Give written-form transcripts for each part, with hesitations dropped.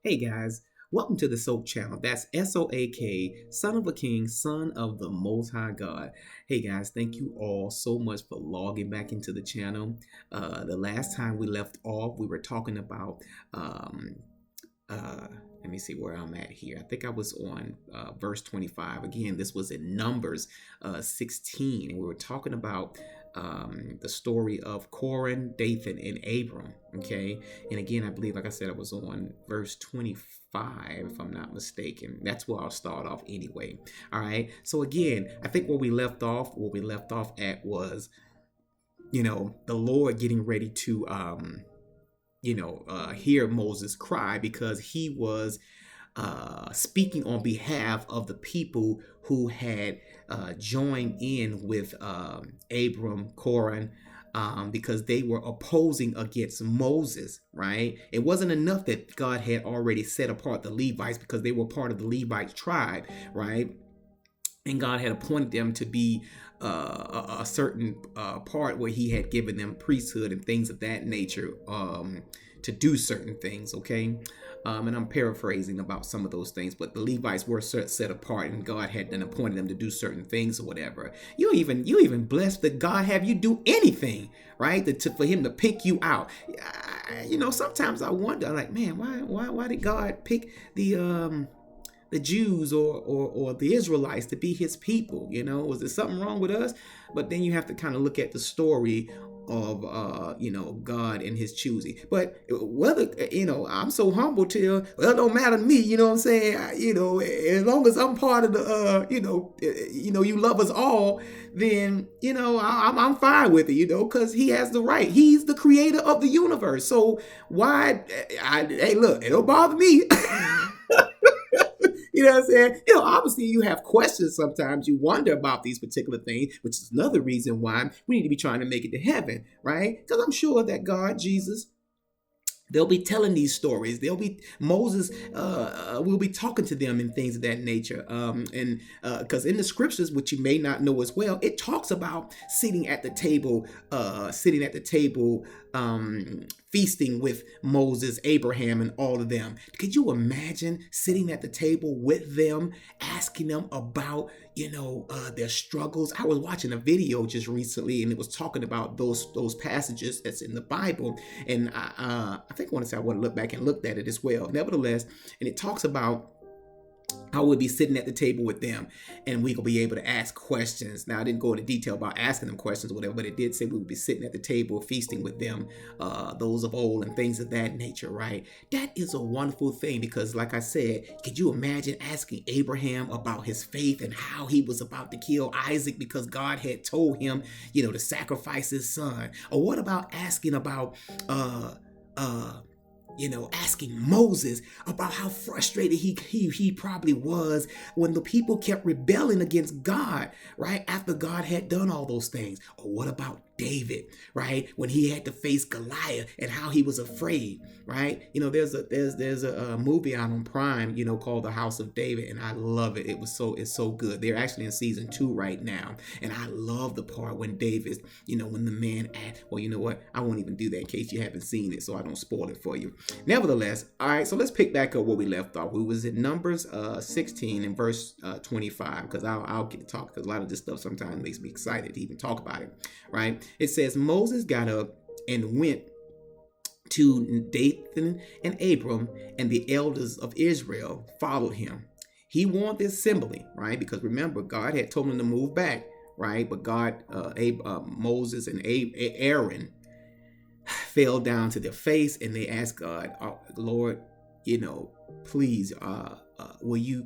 Hey guys, welcome to the Soak Channel. That's SOAK, Son of a King, Son of the Most High God. Hey guys, thank you all so much for logging back into the channel. The last time we left off, we were talking about um, uh let me see where I'm at here. I think I was on verse 25. Again, this was in Numbers 16, and we were talking about the story of Corin, Dathan, and Abram. Okay, and again, I believe, like I said, I was on verse 25, if I'm not mistaken. That's where I'll start off anyway. All right, so again, I think where we left off at was, the Lord getting ready to hear Moses cry, because he was speaking on behalf of the people who had joined in with Abram, Corin, because they were opposing against Moses, right? It wasn't enough that God had already set apart the Levites because they were part of the Levite tribe, right? And God had appointed them to be a certain part where he had given them priesthood and things of that nature, to do certain things, okay? And I'm paraphrasing about some of those things, but the Levites were set apart, and God had then appointed them to do certain things or whatever. You even blessed that God have you do anything, right? For Him to pick you out. Sometimes I wonder, like, man, why did God pick the Jews or the Israelites to be His people? Was there something wrong with us? But then you have to kind of look at the story of God and His choosing. But whether I'm so humble to, well, it don't matter to me. You know what I'm saying? As long as I'm part of the you love us all, then I'm fine with it. Because He has the right. He's the creator of the universe. So why? Hey, look, it don't bother me. You know what I'm saying? Obviously you have questions sometimes. You wonder about these particular things, which is another reason why we need to be trying to make it to heaven, right? Because I'm sure that God, Jesus, they'll be telling these stories. They'll be Moses. Will be talking to them and things of that nature. And because in the scriptures, which you may not know as well, it talks about sitting at the table, feasting with Moses, Abraham, and all of them. Could you imagine sitting at the table with them, asking them about their struggles? I was watching a video just recently, and it was talking about those passages that's in the Bible, and I think I want to look back and looked at it as well. Nevertheless, and it talks about how we'll be sitting at the table with them, and we will be able to ask questions. Now, I didn't go into detail about asking them questions or whatever, but it did say we would be sitting at the table feasting with them, those of old, and things of that nature, right? That is a wonderful thing, because like I said, could you imagine asking Abraham about his faith and how he was about to kill Isaac because God had told him, to sacrifice his son? Or what about asking about asking Moses about how frustrated he probably was when the people kept rebelling against God, right? After God had done all those things. Or what about David, right? When he had to face Goliath and how he was afraid, right? There's a movie out on Prime, called The House of David, and I love it. It's so good. They're actually in season 2 right now, and I love the part when David, when the man asked, well, you know what? I won't even do that in case you haven't seen it, so I don't spoil it for you. Nevertheless, all right, so let's pick back up where we left off. We was in Numbers 16 and verse 25, because I'll get to talk, because a lot of this stuff sometimes makes me excited to even talk about it, right? It says, Moses got up and went to Dathan and Abram, and the elders of Israel followed him. He warned the assembly, right? Because remember, God had told him to move back, right? But Moses and Aaron fell down to their face, and they asked God, Lord, please, will you,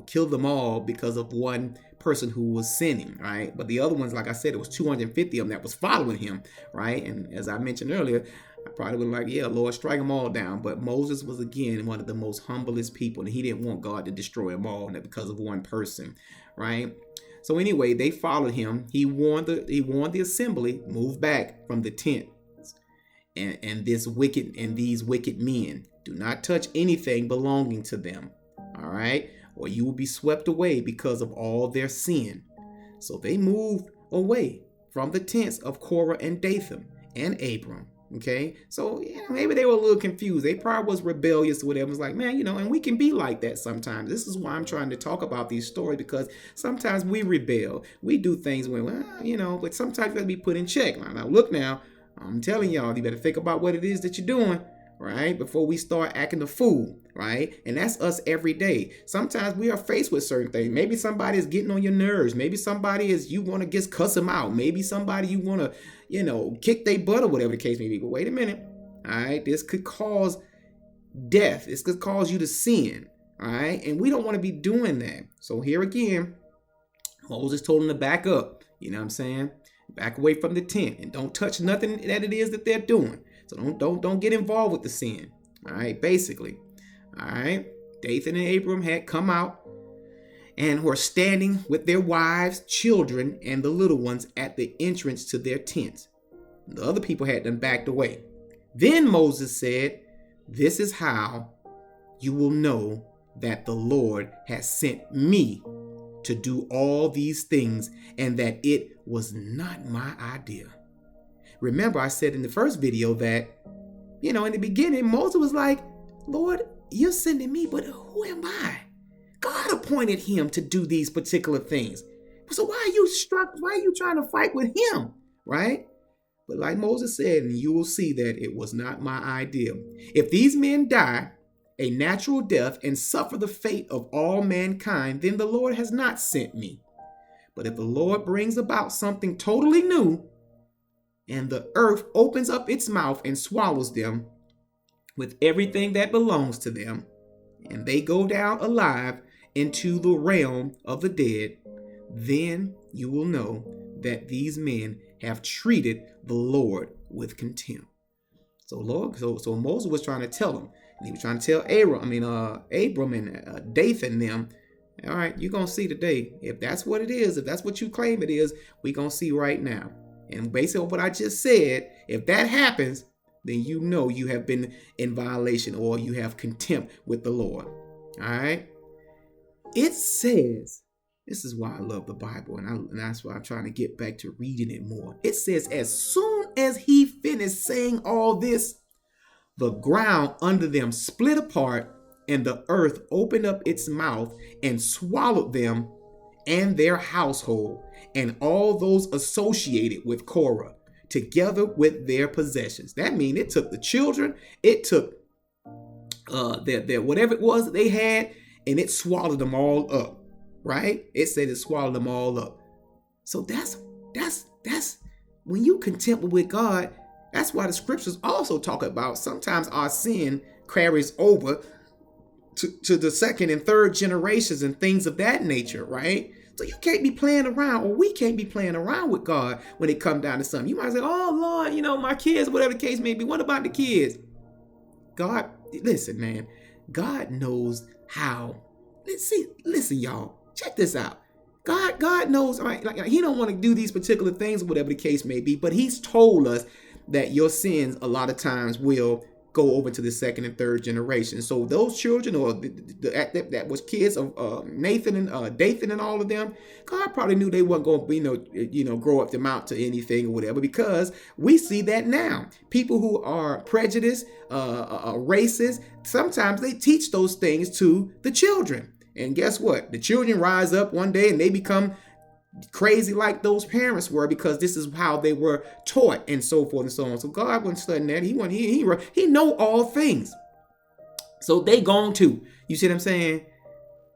kill them all because of one person who was sinning, right? But the other ones, like I said, it was 250 of them that was following him, right? And as I mentioned earlier, I probably would like, yeah, Lord, strike them all down. But Moses was, again, one of the most humblest people, and he didn't want God to destroy them all because of one person, right? So anyway, they followed him. He warned the assembly, move back from the tent, and these wicked men, do not touch anything belonging to them, all right, or you will be swept away because of all their sin. So they moved away from the tents of Korah and Dathan and Abram, Okay, so maybe they were a little confused. They probably was rebellious or whatever. It's like, man, and we can be like that sometimes. This is why I'm trying to talk about these stories, because sometimes we rebel. We do things when, but sometimes you got to be put in check. Now, look now, I'm telling y'all, you better think about what it is that you're doing, right? Before we start acting a fool, right? And that's us every day. Sometimes we are faced with certain things. Maybe somebody is getting on your nerves. Maybe somebody you want to just cuss them out. Maybe somebody you want to, kick their butt or whatever the case may be. But wait a minute. All right. This could cause death. This could cause you to sin. All right. And we don't want to be doing that. So here again, Moses told them to back up. You know what I'm saying? Back away from the tent and don't touch nothing that it is that they're doing. So don't get involved with the sin. All right. Basically. All right. Dathan and Abiram had come out and were standing with their wives, children, and the little ones at the entrance to their tents. The other people had them backed away. Then Moses said, "This is how you will know that the Lord has sent me to do all these things, and that it was not my idea." Remember, I said in the first video that, in the beginning, Moses was like, "Lord, you're sending me, but who am I?" God appointed him to do these particular things. So why are you struck? Why are you trying to fight with him? Right? But like Moses said, and you will see that it was not my idea. If these men die a natural death and suffer the fate of all mankind, then the Lord has not sent me. But if the Lord brings about something totally new, and the earth opens up its mouth and swallows them with everything that belongs to them, and they go down alive into the realm of the dead, then you will know that these men have treated the Lord with contempt. So Moses was trying to tell them, and he was trying to tell Abram and Dathan them, all right, you're going to see today. If that's what it is, if that's what you claim it is, we're going to see right now. And based on what I just said, if that happens, then you know you have been in violation or you have contempt with the Lord. All right. It says, this is why I love the Bible, and that's why I'm trying to get back to reading it more. It says, as soon as he finished saying all this, the ground under them split apart, and the earth opened up its mouth and swallowed them and their household and all those associated with Korah, together with their possessions. That means it took the children, it took their whatever it was that they had, and it swallowed them all up. Right? It said it swallowed them all up. So that's when you contempt with God. That's why the scriptures also talk about sometimes our sin carries over to the second and third generations and things of that nature, right? So you can't be playing around, or we can't be playing around with God when it comes down to something. You might say, oh Lord, my kids, whatever the case may be. What about the kids? God, listen, man, God knows how. Listen, y'all. Check this out. God knows, right? Like he don't want to do these particular things, whatever the case may be, but he's told us that your sins a lot of times will go over to the second and third generation. So those children, or that was kids of Nathan and Dathan and all of them, God probably knew they weren't going to grow up to amount to anything or whatever, because we see that now. People who are prejudiced, racist, sometimes they teach those things to the children. And guess what? The children rise up one day and they become crazy like those parents were, because this is how they were taught, and so forth and so on. So God wasn't studying that. He know all things. So they gone too. You see what I'm saying?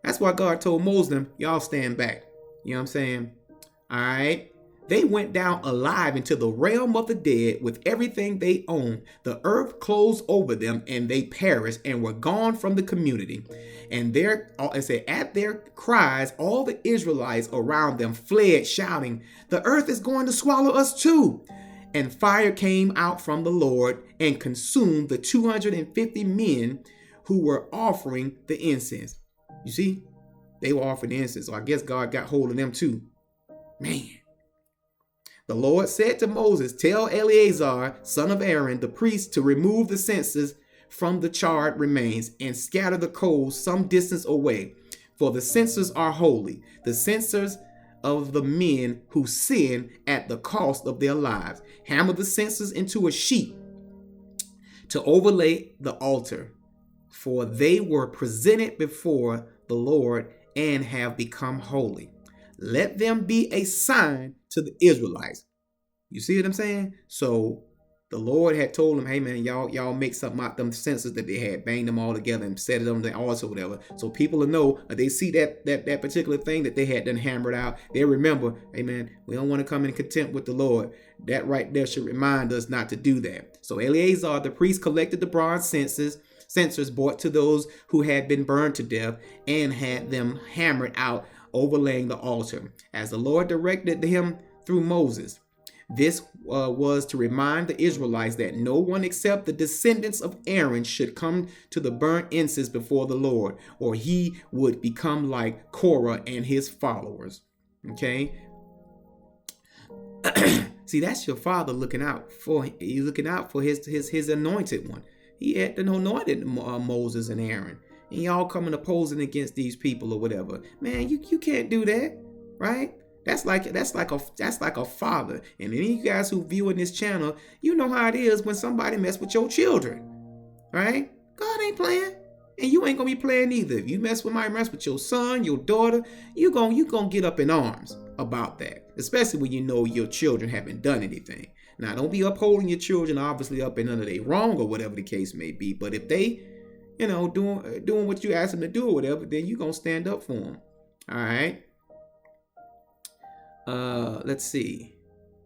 That's why God told Moses, y'all stand back. You know what I'm saying? All right. They went down alive into the realm of the dead with everything they owned. The earth closed over them and they perished and were gone from the community. And at their cries, all the Israelites around them fled, shouting, the earth is going to swallow us too. And fire came out from the Lord and consumed the 250 men who were offering the incense. You see, they were offering the incense. So I guess God got hold of them too. Man. The Lord said to Moses, tell Eleazar, son of Aaron, the priest, to remove the censers from the charred remains and scatter the coals some distance away, for the censers are holy, the censers of the men who sin at the cost of their lives. Hammer the censers into a sheet to overlay the altar, for they were presented before the Lord and have become holy. Let them be a sign to the Israelites. You see what I'm saying? So the Lord had told them, hey man, y'all make something out them censers that they had, bang them all together and set it on the altar or whatever. So people will know, they see that particular thing that they had done hammered out. They remember, hey man, we don't want to come in contempt with the Lord. That right there should remind us not to do that. So Eleazar the priest collected the bronze censers brought to those who had been burned to death and had them hammered out, overlaying the altar, as the Lord directed him through Moses. This was to remind the Israelites that no one except the descendants of Aaron should come to the burnt incense before the Lord, or he would become like Korah and his followers. Okay. See, that's your father looking out for his anointed one. He had anointed Moses and Aaron, and y'all coming opposing against these people or whatever. Man, you can't do that, right? That's like a father. And any of you guys who viewing this channel, you know how it is when somebody mess with your children, right? God ain't playing, and you ain't gonna be playing either. If you mess with your son, your daughter, you gonna get up in arms about that, especially when you know your children haven't done anything. Now, don't be upholding your children obviously up and under they wrong or whatever the case may be. But if they, doing what you ask them to do or whatever, then you gonna stand up for them. All right. Let's see.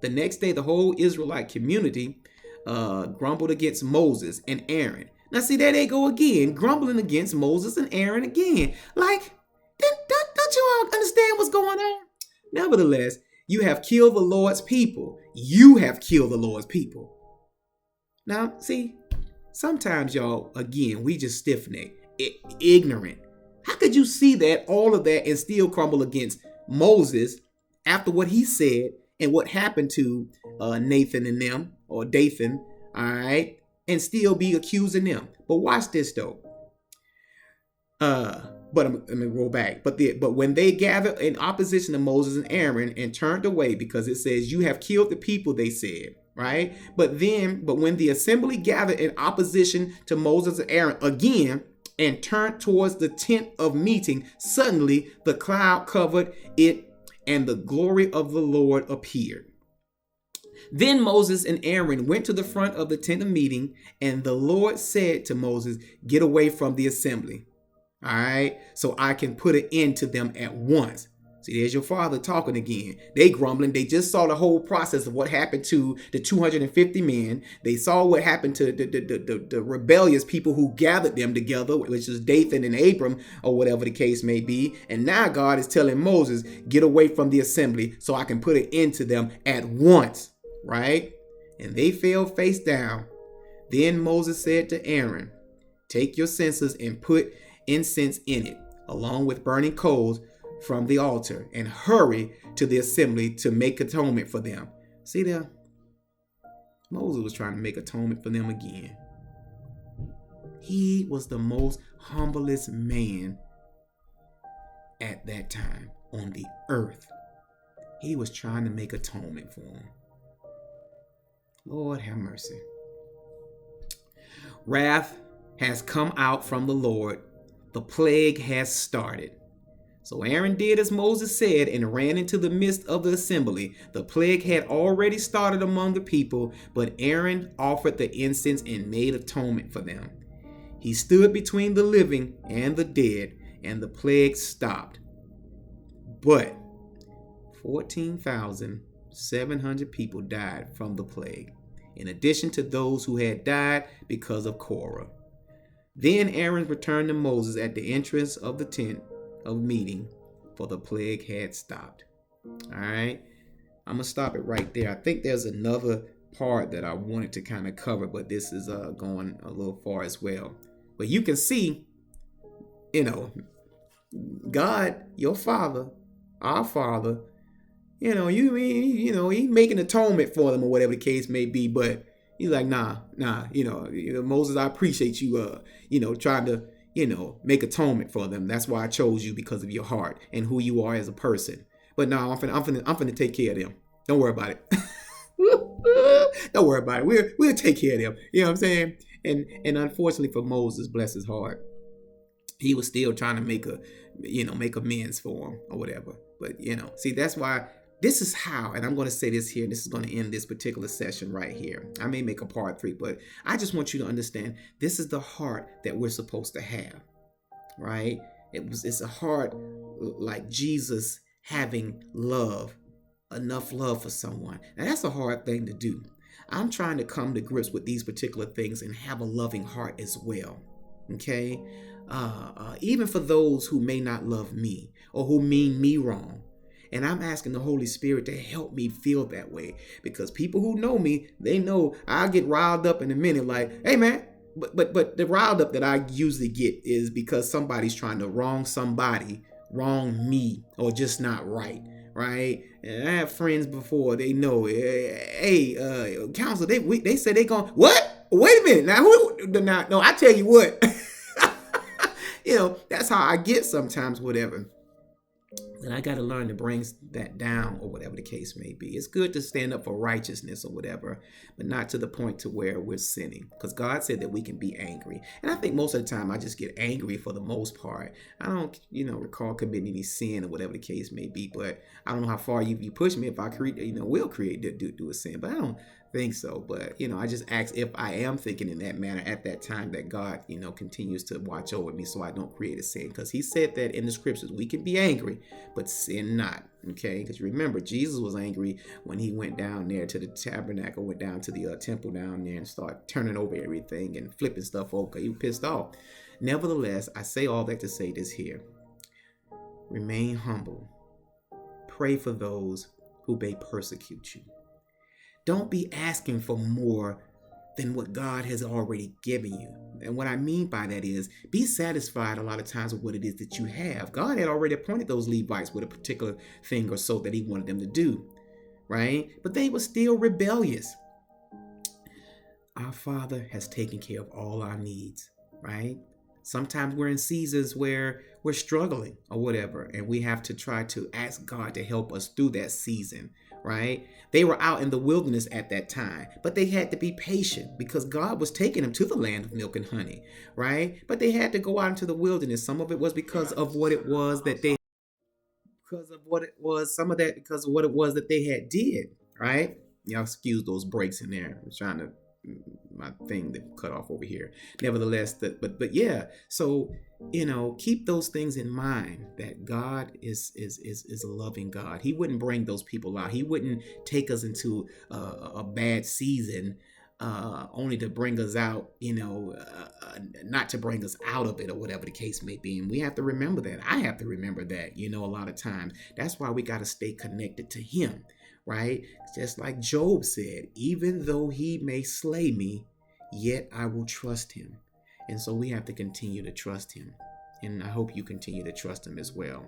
The next day, the whole Israelite community grumbled against Moses and Aaron. Now, see, there they go again, grumbling against Moses and Aaron again. Like, don't you all understand what's going on? Nevertheless, you have killed the Lord's people. You have killed the Lord's people. Now, see, sometimes y'all, again, we just stiff-necked, ignorant. How could you see that, all of that, and still crumble against Moses after what he said and what happened to Nathan and them, or Dathan, all right, and still be accusing them? But watch this though. But I'm gonna roll back. But when they gathered in opposition to Moses and Aaron and turned away, because it says, "You have killed the people," they said, right? But when the assembly gathered in opposition to Moses and Aaron again and turned towards the tent of meeting, suddenly the cloud covered it, and the glory of the Lord appeared. Then Moses and Aaron went to the front of the tent of meeting, and the Lord said to Moses, "Get away from the assembly, all right, so I can put an end to them at once." See, there's your father talking again. They grumbling. They just saw the whole process of what happened to the 250 men. They saw what happened to the rebellious people who gathered them together, which is Dathan and Abram, or whatever the case may be. And now God is telling Moses, get away from the assembly so I can put an end to them at once, right? And they fell face down. Then Moses said to Aaron, "Take your censers and put incense in it, along with burning coals from the altar, and hurry to the assembly to make atonement for them." See there? Moses was trying to make atonement for them again. He was the most humblest man at that time on the earth. He was trying to make atonement for them. Lord have mercy. Wrath has come out from the Lord. The plague has started. So Aaron did as Moses said and ran into the midst of the assembly. The plague had already started among the people, but Aaron offered the incense and made atonement for them. He stood between the living and the dead, and the plague stopped. But 14,700 people died from the plague, in addition to those who had died because of Korah. Then Aaron returned to Moses at the entrance of the tent of meeting, for the plague had stopped. All right, I'm gonna stop it right there. I think there's another part that I wanted to kind of cover, but this is going a little far as well. But you can see, God, your father, our father, he making atonement for them or whatever the case may be. But he's like, nah, Moses, I appreciate you, trying to, make atonement for them. That's why I chose you, because of your heart and who you are as a person. But no, I'm finna take care of them. Don't worry about it. Don't worry about it. We'll take care of them. You know what I'm saying? And unfortunately for Moses, bless his heart, he was still trying to make amends for him or whatever. But see, that's why this is how, and I'm going to say this here, and this is going to end this particular session right here. I may make a part 3, but I just want you to understand this is the heart that we're supposed to have, right? It's a heart like Jesus, having enough love for someone. Now that's a hard thing to do. I'm trying to come to grips with these particular things and have a loving heart as well. Okay? Even for those who may not love me or who mean me wrong. And I'm asking the Holy Spirit to help me feel that way, because people who know me, they know I'll get riled up in a minute like, hey man, but the riled up that I usually get is because somebody's trying to wrong me, or just not right. Right? And I have friends before, they know, hey, counselor, they said they going, what? Wait a minute. No, I tell you what, that's how I get sometimes, whatever. And I got to learn to bring that down, or whatever the case may be. It's good to stand up for righteousness or whatever, but not to the point to where we're sinning, because God said that we can be angry. And I think most of the time I just get angry for the most part. I don't, recall committing any sin or whatever the case may be, but I don't know how far you push me if I will do a sin, but I don't think so. But, I just ask if I am thinking in that manner at that time, that God, continues to watch over me so I don't create a sin. Because he said that in the scriptures, we can be angry, but sin not. Okay? Because remember, Jesus was angry when he went down there to the tabernacle, went down to the temple down there and started turning over everything and flipping stuff over. He was pissed off. Nevertheless, I say all that to say this here. Remain humble. Pray for those who may persecute you. Don't be asking for more than what God has already given you. And what I mean by that is, be satisfied a lot of times with what it is that you have. God had already appointed those Levites with a particular thing or so that he wanted them to do, right? But they were still rebellious. Our Father has taken care of all our needs, right? Sometimes we're in seasons where we're struggling or whatever, and we have to try to ask God to help us through that season, right? They were out in the wilderness at that time, but they had to be patient because God was taking them to the land of milk and honey, right? But they had to go out into the wilderness. Some of it was because of what it was that they, because of what it was that they had did, right? Y'all excuse those breaks in there. I'm trying to, my thing that cut off over here. Nevertheless, but yeah. So keep those things in mind, that God is a loving God. He wouldn't bring those people out. He wouldn't take us into a bad season only to bring us out, not to bring us out of it or whatever the case may be. And we have to remember that. I have to remember that, a lot of times. That's why we got to stay connected to him. Right? Just like Job said, even though he may slay me, yet I will trust him. And so we have to continue to trust him. And I hope you continue to trust him as well.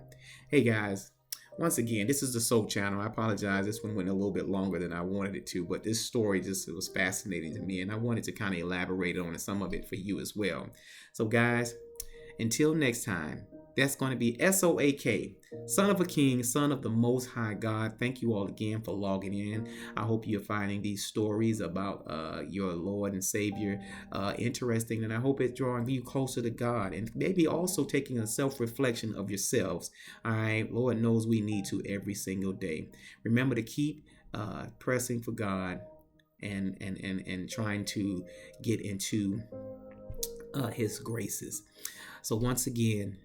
Hey guys, once again, this is the Soul Channel. I apologize. This one went a little bit longer than I wanted it to, but this story it was fascinating to me, and I wanted to kind of elaborate on some of it for you as well. So guys, until next time, that's going to be SOAK, Son of a King, Son of the Most High God. Thank you all again for logging in. I hope you're finding these stories about your Lord and Savior interesting, and I hope it's drawing you closer to God, and maybe also taking a self-reflection of yourselves. All right, Lord knows we need to every single day. Remember to keep pressing for God and trying to get into his graces. So once again,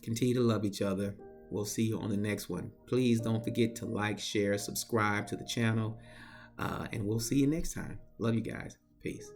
continue to love each other. We'll see you on the next one. Please don't forget to like, share, subscribe to the channel, and we'll see you next time. Love you guys. Peace.